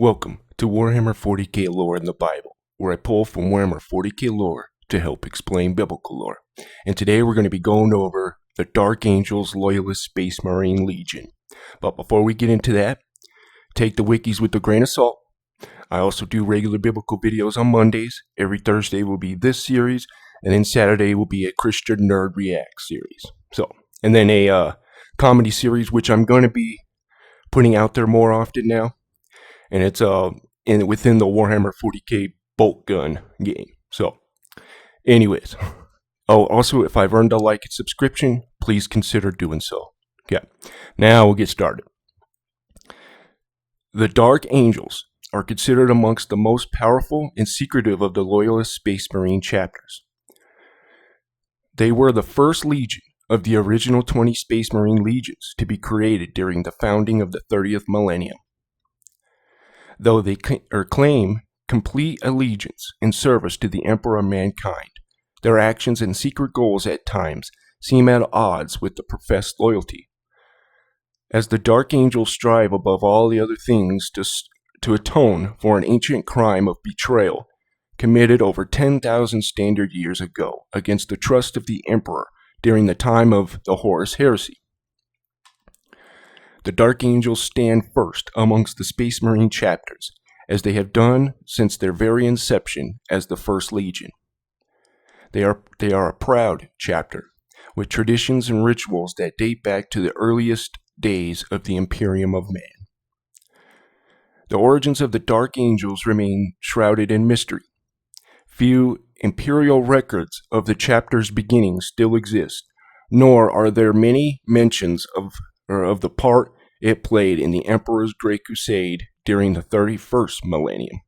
Welcome to Warhammer 40k lore in the Bible, where I pull from Warhammer 40k lore to help explain biblical lore. And today we're going to be going over the Dark Angels Loyalist Space Marine Legion. But before we get into that, take the wikis with a grain of salt. I also do regular biblical videos on Mondays. Every Thursday will be this series, and then Saturday will be a Christian Nerd React series. And then a comedy series, which I'm going to be putting out there more often now. And it's within the Warhammer 40k bolt gun game. So, anyways. Oh, also, if I've earned a like and subscription, please consider doing so. Okay, now we'll get started. The Dark Angels are considered amongst the most powerful and secretive of the Loyalist Space Marine chapters. They were the first legion of the original 20 Space Marine legions to be created during the founding of the 30th millennium. Though they claim complete allegiance and service to the Emperor of mankind, their actions and secret goals at times seem at odds with the professed loyalty. As the Dark Angels strive above all the other things to atone for an ancient crime of betrayal committed over 10,000 standard years ago against the trust of the Emperor during the time of the Horus Heresy. The Dark Angels stand first amongst the Space Marine chapters, as they have done since their very inception as the First Legion. They are a proud chapter, with traditions and rituals that date back to the earliest days of the Imperium of Man. The origins of the Dark Angels remain shrouded in mystery. Few imperial records of the chapter's beginning still exist, nor are there many mentions of the part it played in the Emperor's Great Crusade during the 31st millennium.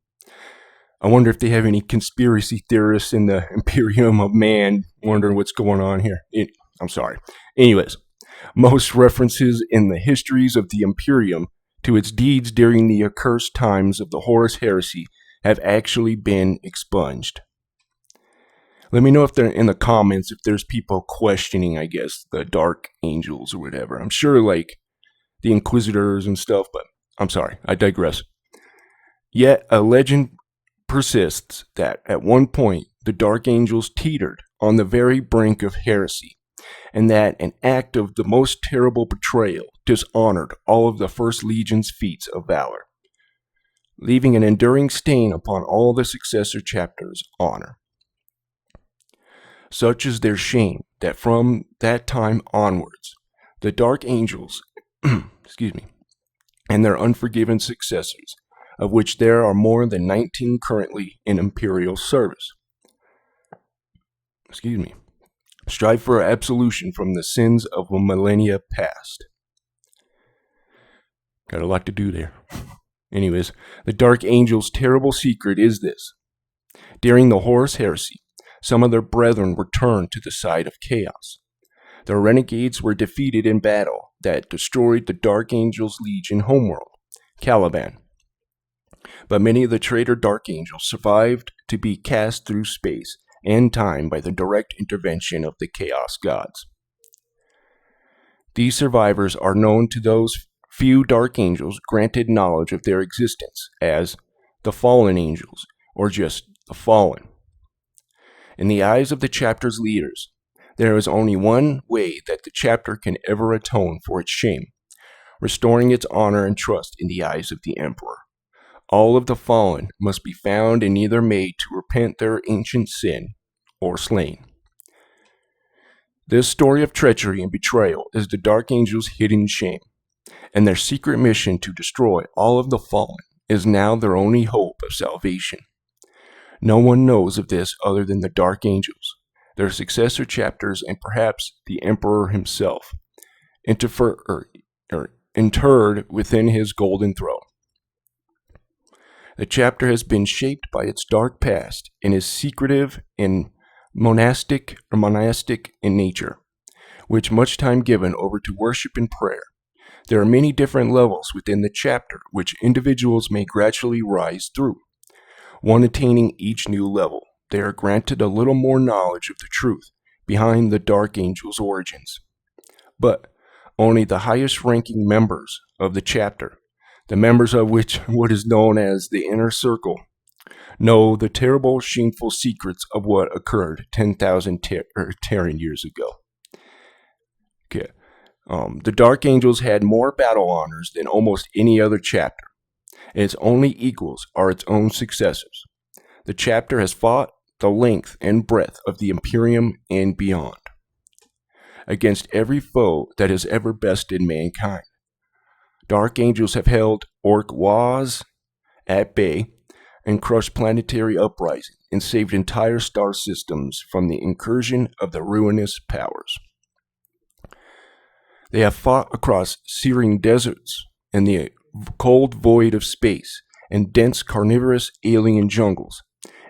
I wonder if they have any conspiracy theorists in the Imperium of Man wondering what's going on here. I'm sorry. Anyways, most references in the histories of the Imperium to its deeds during the accursed times of the Horus Heresy have actually been expunged. Let me know if they're in the comments if there's people questioning, I guess, the Dark Angels or whatever. I'm sure, like, the Inquisitors and stuff, but I'm sorry, I digress. Yet, a legend persists that at one point, the Dark Angels teetered on the very brink of heresy, and that an act of the most terrible betrayal dishonored all of the First Legion's feats of valor, leaving an enduring stain upon all the successor chapters' honor. Such is their shame that from that time onwards, the Dark Angels, and their unforgiven successors, of which there are more than 19 currently in Imperial service, strive for absolution from the sins of a millennia past. Got a lot to do there. Anyways, the Dark Angels' terrible secret is this. During the Horus Heresy, some of their brethren were turned to the side of chaos. The renegades were defeated in battle that destroyed the Dark Angels' Legion homeworld, Caliban. But many of the traitor Dark Angels survived to be cast through space and time by the direct intervention of the Chaos Gods. These survivors are known to those few Dark Angels granted knowledge of their existence as the Fallen Angels, or just the Fallen. In the eyes of the chapter's leaders, there is only one way that the chapter can ever atone for its shame, restoring its honor and trust in the eyes of the Emperor. All of the fallen must be found and either made to repent their ancient sin or slain. This story of treachery and betrayal is the Dark Angels' hidden shame, and their secret mission to destroy all of the fallen is now their only hope of salvation. No one knows of this other than the Dark Angels, their successor chapters, and perhaps the Emperor himself, interred within his golden throne. The chapter has been shaped by its dark past and is secretive and monastic in nature, with much time given over to worship and prayer. There are many different levels within the chapter which individuals may gradually rise through. One attaining each new level, they are granted a little more knowledge of the truth behind the Dark Angels' origins. But only the highest ranking members of the chapter, the members of which what is known as the Inner Circle know the terrible, shameful secrets of what occurred 10,000 Terran years ago. Okay. The Dark Angels had more battle honors than almost any other chapter, and its only equals are its own successors. The chapter has fought the length and breadth of the Imperium and beyond, against every foe that has ever bested mankind. Dark Angels have held Orc Waz at bay and crushed planetary uprising and saved entire star systems from the incursion of the ruinous powers. They have fought across searing deserts and the cold void of space and dense carnivorous alien jungles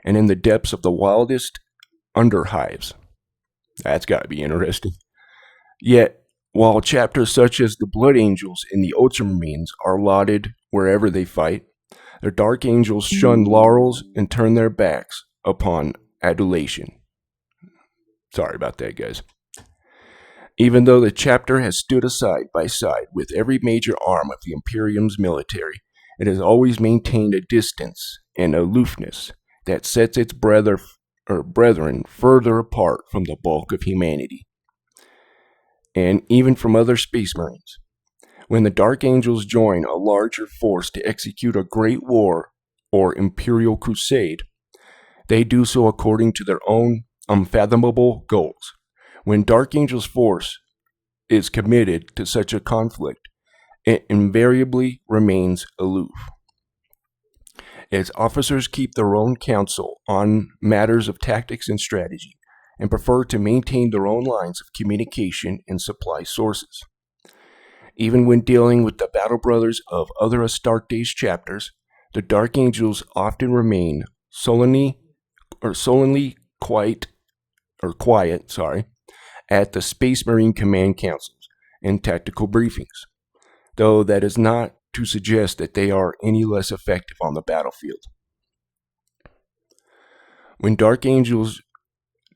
and in the depths of the wildest underhives. That's got to be interesting. Yet, while chapters such as the Blood Angels and the Ultramarines are lauded wherever they fight, the Dark Angels shun laurels and turn their backs upon adulation. Sorry about that, guys. Even though the chapter has stood side by side with every major arm of the Imperium's military, it has always maintained a distance and aloofness that sets its brethren further apart from the bulk of humanity, and even from other Space Marines. When the Dark Angels join a larger force to execute a great war or imperial crusade, they do so according to their own unfathomable goals. When Dark Angel's force is committed to such a conflict, it invariably remains aloof. Its officers keep their own counsel on matters of tactics and strategy, and prefer to maintain their own lines of communication and supply sources. Even when dealing with the battle brothers of other Astartes chapters, the Dark Angels often remain sullenly quiet at the Space Marine Command Councils and tactical briefings, though that is not to suggest that they are any less effective on the battlefield. When Dark Angels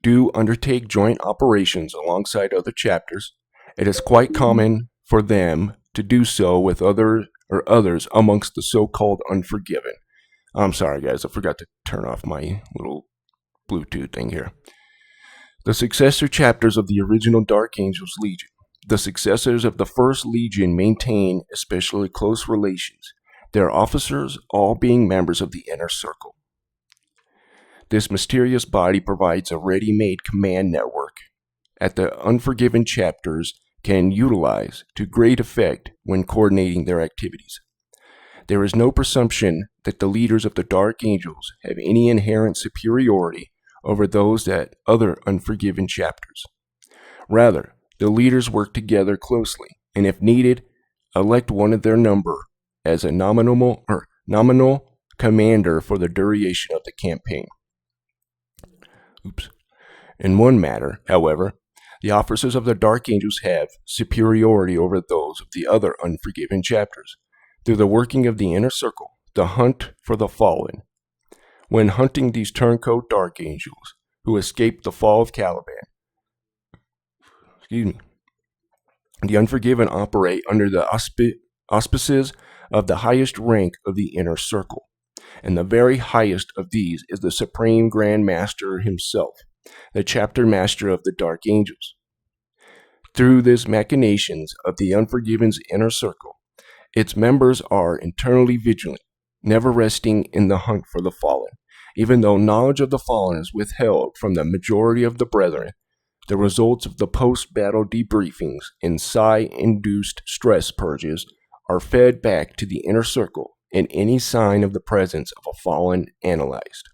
do undertake joint operations alongside other chapters, it is quite common for them to do so with others amongst the so-called Unforgiven. I'm sorry, guys, I forgot to turn off my little Bluetooth thing here. The successor chapters of the original Dark Angels Legion, the successors of the First Legion, maintain especially close relations, their officers all being members of the Inner Circle. This mysterious body provides a ready-made command network that the Unforgiven chapters can utilize to great effect when coordinating their activities. There is no presumption that the leaders of the Dark Angels have any inherent superiority over those that other Unforgiven chapters. Rather, the leaders work together closely, and if needed, elect one of their number as a nominal commander for the duration of the campaign. In one matter, however, the officers of the Dark Angels have superiority over those of the other Unforgiven chapters through the working of the Inner Circle, the hunt for the fallen. When hunting these turncoat Dark Angels who escaped the fall of Caliban, the Unforgiven operate under the auspices of the highest rank of the Inner Circle, and the very highest of these is the Supreme Grand Master himself, the Chapter Master of the Dark Angels. Through these machinations of the Unforgiven's Inner Circle, its members are internally vigilant, never resting in the hunt for the fallen. Even though knowledge of the fallen is withheld from the majority of the brethren, the results of the post-battle debriefings and psi-induced stress purges are fed back to the Inner Circle, and any sign of the presence of a fallen analyzed.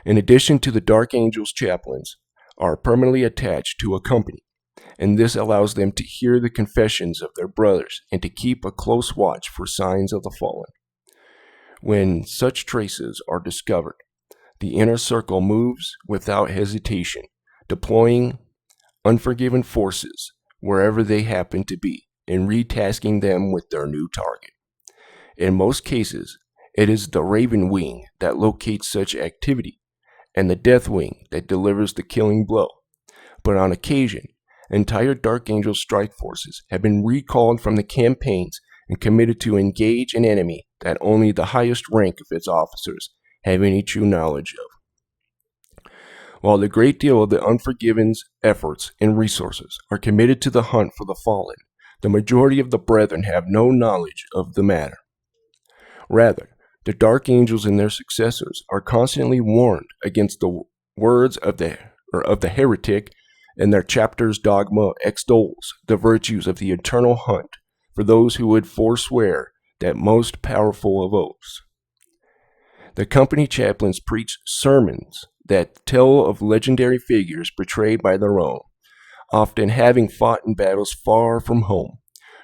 In addition to the Dark Angels, chaplains are permanently attached to a company, and this allows them to hear the confessions of their brothers and to keep a close watch for signs of the fallen. When such traces are discovered, the Inner Circle moves without hesitation, deploying Unforgiven forces wherever they happen to be and retasking them with their new target. In most cases, it is the Raven Wing that locates such activity and the Death Wing that delivers the killing blow. But on occasion, entire Dark Angel strike forces have been recalled from the campaigns and committed to engage an enemy that only the highest rank of its officers have any true knowledge of. While the great deal of the Unforgiven's efforts and resources are committed to the hunt for the fallen, the majority of the brethren have no knowledge of the matter. Rather, the dark angels and their successors are constantly warned against the words of the heretic, and their chapter's dogma extols the virtues of the eternal hunt for those who would forswear that most powerful of oaths. The company chaplains preach sermons that tell of legendary figures betrayed by their own, often having fought in battles far from home.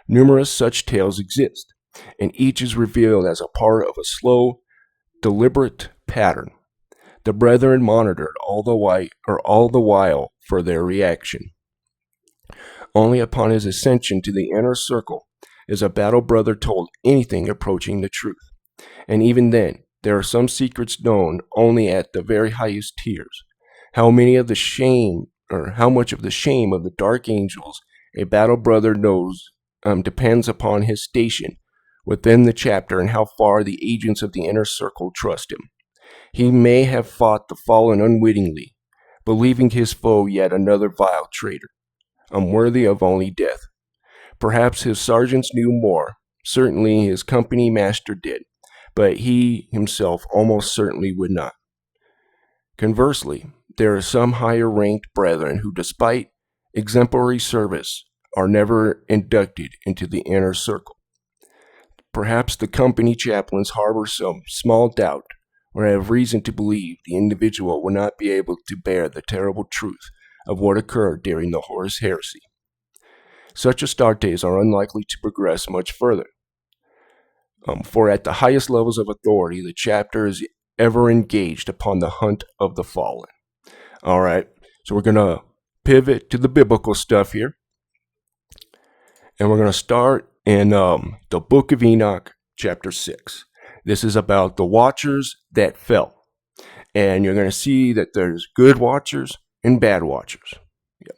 Numerous such tales exist, and each is revealed as a part of a slow, deliberate pattern. The brethren monitored all the while for their reaction. Only upon his ascension to the inner circle is a battle brother told anything approaching the truth, and even then, there are some secrets known only at the very highest tiers. How much of the shame of the dark angels a battle brother knows depends upon his station within the chapter and how far the agents of the inner circle trust him. He may have fought the fallen unwittingly, believing his foe yet another vile traitor, unworthy of only death. Perhaps his sergeants knew more, certainly his company master did, but he himself almost certainly would not. Conversely, there are some higher ranked brethren who, despite exemplary service, are never inducted into the inner circle. Perhaps the company chaplains harbor some small doubt or have reason to believe the individual will not be able to bear the terrible truth of what occurred during the Horus Heresy. Such Astartes are unlikely to progress much further, for at the highest levels of authority, the chapter is ever engaged upon the hunt of the fallen. All right, so we're going to pivot to the biblical stuff here, and we're going to start in the book of Enoch, chapter 6. This is about the watchers that fell. And you're going to see that there's good watchers and bad watchers. Yep.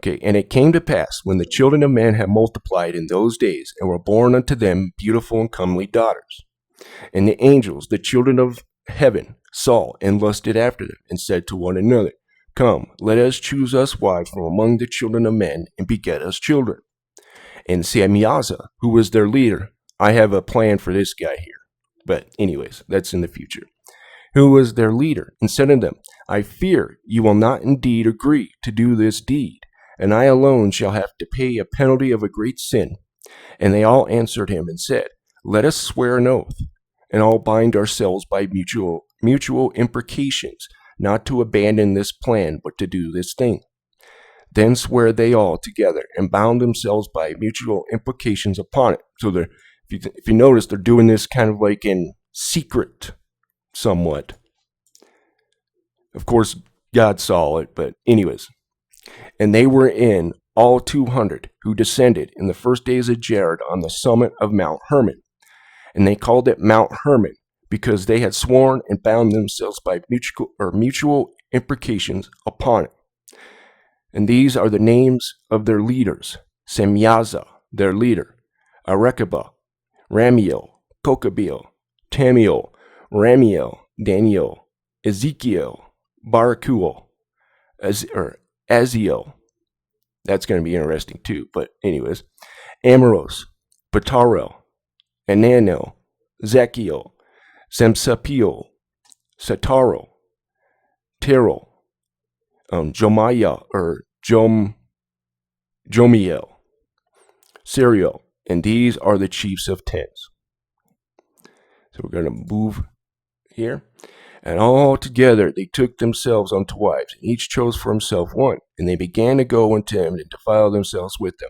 Okay, and it came to pass when the children of men had multiplied in those days and were born unto them beautiful and comely daughters. And the angels, the children of heaven, saw and lusted after them and said to one another, Come, let us choose us wives from among the children of men, and beget us children. And Samiaza, who was their leader, I have a plan for this guy here. But anyways, that's in the future. Who was their leader, and said unto them, I fear you will not indeed agree to do this deed, and I alone shall have to pay a penalty of a great sin. And they all answered him and said, Let us swear an oath, and all bind ourselves by mutual imprecations, not to abandon this plan, but to do this thing. Then swear they all together, and bound themselves by mutual implications upon it. So if you notice, they're doing this kind of like in secret, somewhat. Of course, God saw it, but anyways. And they were in all 200 who descended in the first days of Jared on the summit of Mount Hermon. And they called it Mount Hermon, because they had sworn and bound themselves by mutual imprecations upon it. And these are the names of their leaders: Semyaza, their leader, Arekaba, Ramiel, Kokabeel, Tamiel, Ramiel, Daniel, Ezekiel, Barakuel, Aziel. That's going to be interesting too, but anyways. Amoros, Batarel, Ananel, Zachiel, Semsapiel, Sataro, Terrell, Jomaya, or Jomiel, Serial, and these are the chiefs of tens. So we're going to move here. And all together they took themselves unto wives, and each chose for himself one. And they began to go unto him and defile themselves with them.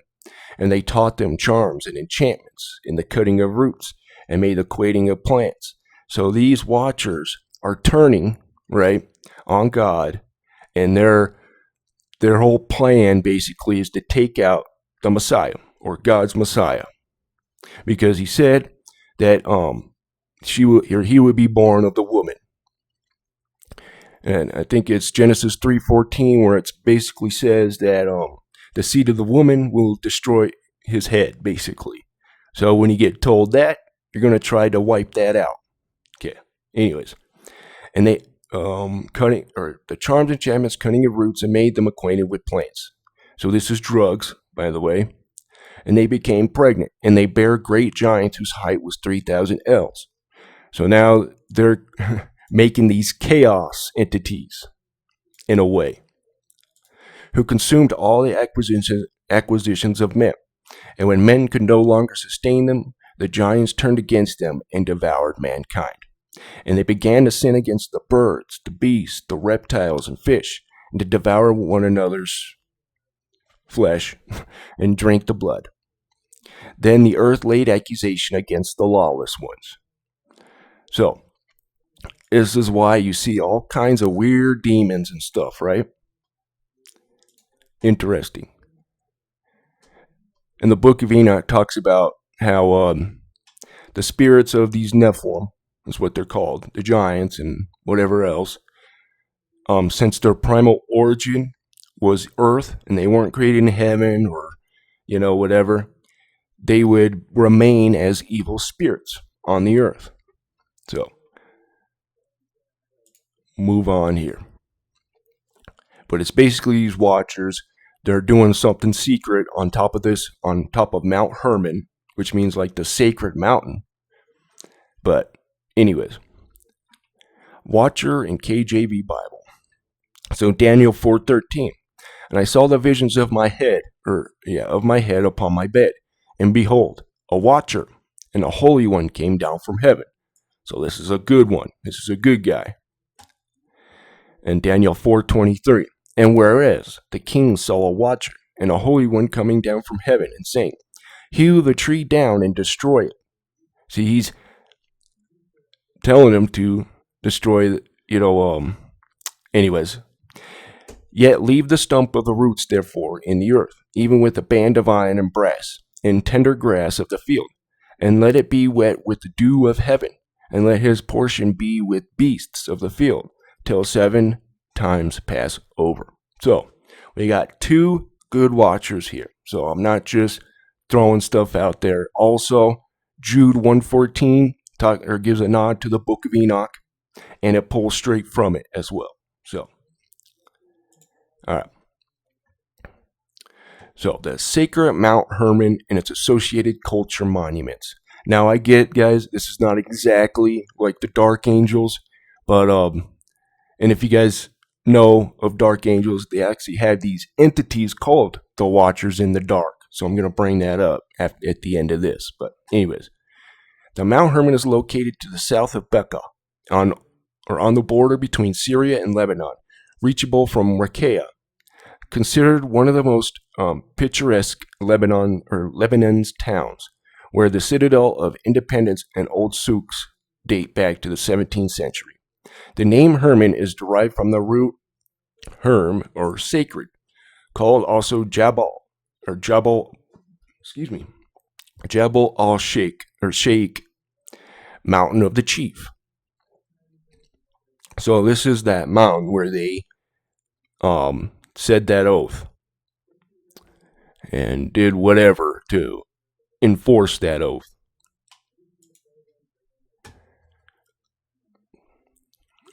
And they taught them charms and enchantments in the cutting of roots and made the quating of plants. So these watchers are turning, right, on God, and their whole plan basically is to take out the Messiah, or God's Messiah, because he said that he would be born of the woman. And I think it's Genesis 3:14 where it basically says that the seed of the woman will destroy his head, basically. So when you get told that, you're going to try to wipe that out. Okay. Anyways. And they cutting or the charms, enchantments, cutting of roots, and made them acquainted with plants. So this is drugs, by the way. And they became pregnant, and they bare great giants whose height was 3,000 ells. So now they're making these chaos entities, in a way, who consumed all the acquisitions of men. And when men could no longer sustain them, the giants turned against them and devoured mankind. And they began to sin against the birds, the beasts, the reptiles, and fish, and to devour one another's flesh and drink the blood. Then the earth laid accusation against the lawless ones. So, this is why you see all kinds of weird demons and stuff, right? Interesting. And the book of Enoch talks about how the spirits of these Nephilim, is what they're called, the giants and whatever else, since their primal origin was earth and they weren't created in heaven or, whatever, they would remain as evil spirits on the earth. So, move on here. But it's basically these watchers, they're doing something secret on top of Mount Hermon, which means like the sacred mountain. But anyways, Watcher in KJV Bible. So Daniel 4:13. And I saw the visions of my head, upon my bed, and behold, a watcher and a holy one came down from heaven. So this is a good one. This is a good guy. And Daniel 4:23. And whereas the king saw a watcher and a holy one coming down from heaven and saying, hew the tree down and destroy it. See, he's telling him to destroy, anyways. Yet leave the stump of the roots, therefore, in the earth, even with a band of iron and brass, and tender grass of the field, and let it be wet with the dew of heaven, and let his portion be with beasts of the field, till 7 times pass over. So, we got 2 good watchers here. So, I'm not just throwing stuff out there. Also, Jude 1:14 gives a nod to the book of Enoch, and it pulls straight from it as well. So, all right. So, the sacred Mount Hermon and its associated culture monuments. Now, I get, guys, this is not exactly like the Dark Angels, but, and if you guys know of Dark Angels, they actually have these entities called the Watchers in the Dark. So, I'm going to bring that up at the end of this. But, anyways, the Mount Hermon is located to the south of Becca, on the border between Syria and Lebanon, reachable from Rakia. Considered one of the most picturesque Lebanon's towns, where the citadel of independence and old souks date back to the 17th century. The name Hermon is derived from the root herm, or sacred, called also Jabal al-Sheikh, or Sheikh, mountain of the chief. So this is that mountain where they said that oath and did whatever to enforce that oath.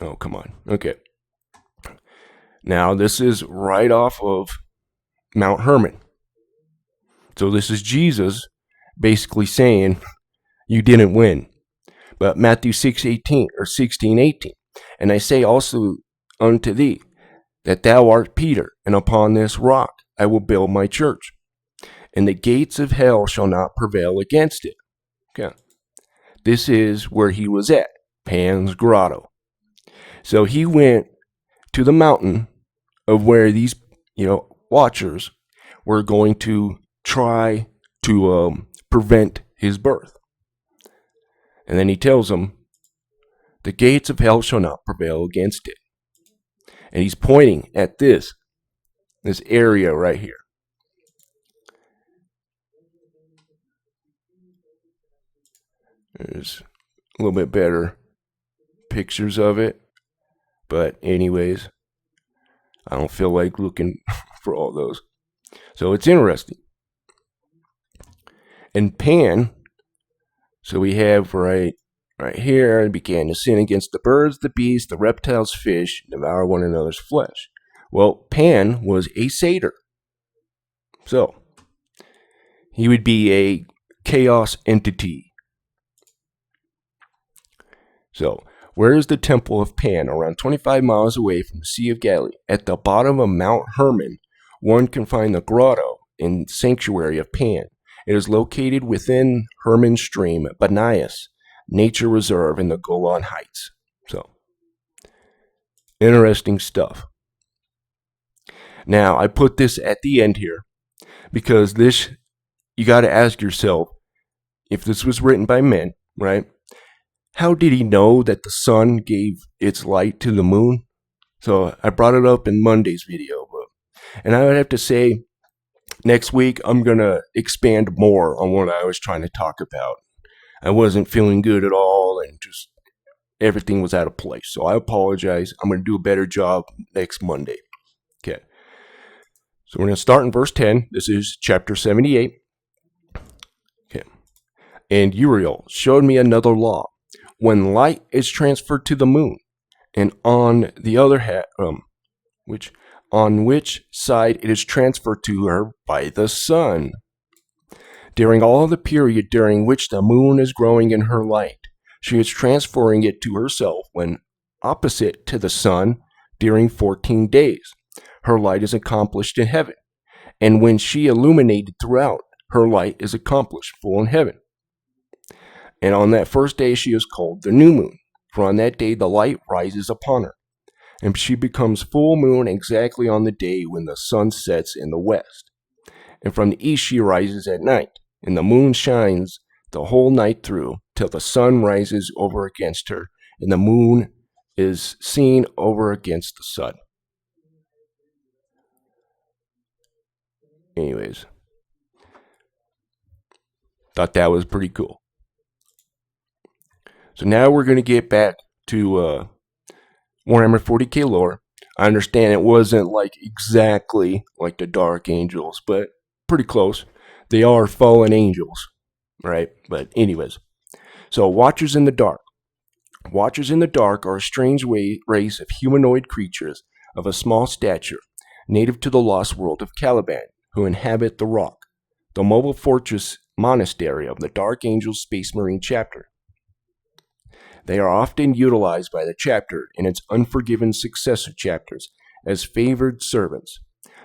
Oh, come on. Okay. Now, this is right off of Mount Hermon. So this is Jesus basically saying, you didn't win. But Matthew 16:18. And I say also unto thee, that thou art Peter, and upon this rock I will build my church, and the gates of hell shall not prevail against it. Okay. This is where he was at, Pan's Grotto. So he went to the mountain of where these, watchers were going to try to prevent his birth. And then he tells them, the gates of hell shall not prevail against it. And he's pointing at this area right here. There's a little bit better pictures of it. But anyways, I don't feel like looking for all those. So it's interesting. And Pan, so we have right here, began to sin against the birds, the beasts, the reptiles, fish, devour one another's flesh. Well, Pan was a satyr. So, he would be a chaos entity. So, where is the Temple of Pan? Around 25 miles away from the Sea of Galilee. At the bottom of Mount Hermon, one can find the grotto and sanctuary of Pan. It is located within Hermon Stream, Banias Nature Reserve in the Golan Heights. So, interesting stuff. Now, I put this at the end here because this, you got to ask yourself, if this was written by men, right? How did he know that the sun gave its light to the moon? So I brought it up in Monday's video, and I would have to say, next week I'm gonna expand more on what I was trying to talk about. I wasn't feeling good at all, and just everything was out of place. So I apologize. I'm gonna do a better job next Monday. Okay. So we're gonna start in verse 10. This is chapter 78. Okay. And Uriel showed me another law. When light is transferred to the moon, and on the other hand, on which side it is transferred to her by the sun, during all the period during which the moon is growing in her light, she is transferring it to herself when opposite to the sun during 14 days. Her light is accomplished in heaven, and when she illuminated throughout, her light is accomplished full in heaven. And on that first day she is called the new moon, for on that day the light rises upon her, and she becomes full moon exactly on the day when the sun sets in the west. And from the east she rises at night, and the moon shines the whole night through, till the sun rises over against her, and the moon is seen over against the sun. Anyways, thought that was pretty cool. So now we're going to get back to Warhammer 40k lore. I understand it wasn't like exactly like the Dark Angels, but pretty close. They are fallen angels, right? But anyways, so Watchers in the Dark. Watchers in the Dark are a strange race of humanoid creatures of a small stature, native to the lost world of Caliban, who inhabit the Rock, the mobile fortress monastery of the Dark Angels Space Marine chapter. They are often utilized by the chapter and its unforgiven successor chapters as favored servants.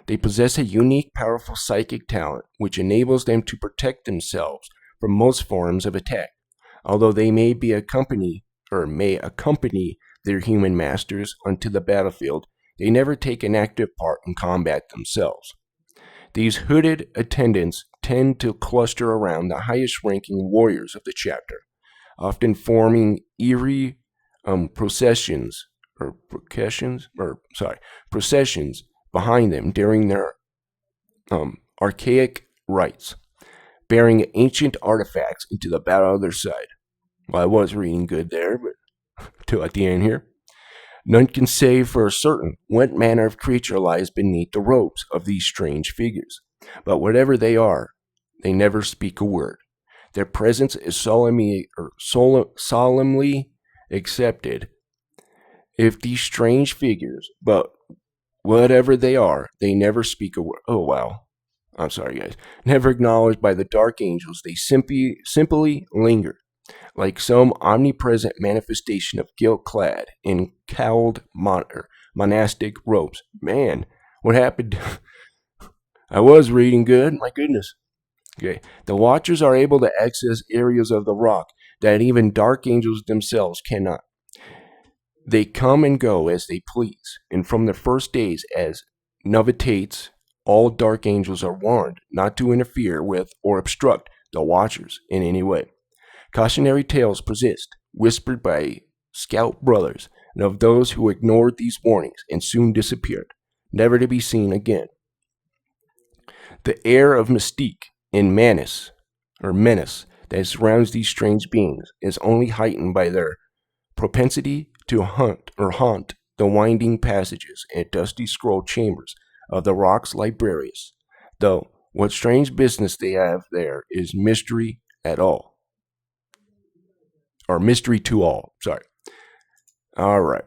They possess a unique, powerful psychic talent which enables them to protect themselves from most forms of attack. Although they may accompany their human masters onto the battlefield, they never take an active part in combat themselves. These hooded attendants tend to cluster around the highest-ranking warriors of the chapter, often forming eerie processions behind them during their archaic rites, bearing ancient artifacts into the battle on their side. Well, I was reading good there, but till at the end here. None can say for certain what manner of creature lies beneath the robes of these strange figures, but whatever they are, they never speak a word. Their presence is solemnly accepted. If these strange figures, but whatever they are, they never speak a word. Oh, wow. I'm sorry, guys. Never acknowledged by the Dark Angels, they simply linger, like some omnipresent manifestation of guilt-clad in cowled monastic robes. Man, what happened? I was reading good. My goodness. Okay. The Watchers are able to access areas of the Rock that even Dark Angels themselves cannot. They come and go as they please, and from the first days as novitates, all Dark Angels are warned not to interfere with or obstruct the Watchers in any way. Cautionary tales persist, whispered by scout brothers, and of those who ignored these warnings and soon disappeared, never to be seen again. The air of mystique and menace that surrounds these strange beings is only heightened by their propensity to haunt the winding passages and dusty scroll chambers of the Rock's librarians, though What strange business they have there is mystery at all. Or mystery to all. Sorry. All right.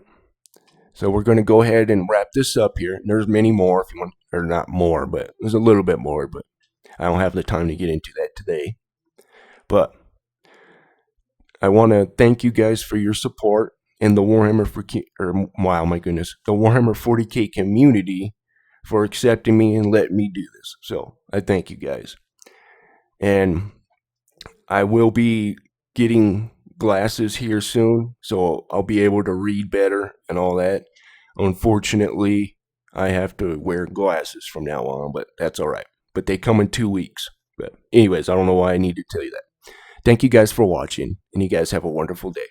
So we're going to go ahead and wrap this up here. There's many more if you want, or not more, but there's a little bit more, but I don't have the time to get into that today. But I want to thank you guys for your support in the Warhammer 40K, or wow, my goodness, the Warhammer 40k community for accepting me and letting me do this. So I thank you guys. And I will be getting glasses here soon, so I'll be able to read better and all that. Unfortunately, I have to wear glasses from now on, but that's all right. But they come in 2 weeks. But anyways, I don't know why I need to tell you that. Thank you guys for watching, and you guys have a wonderful day.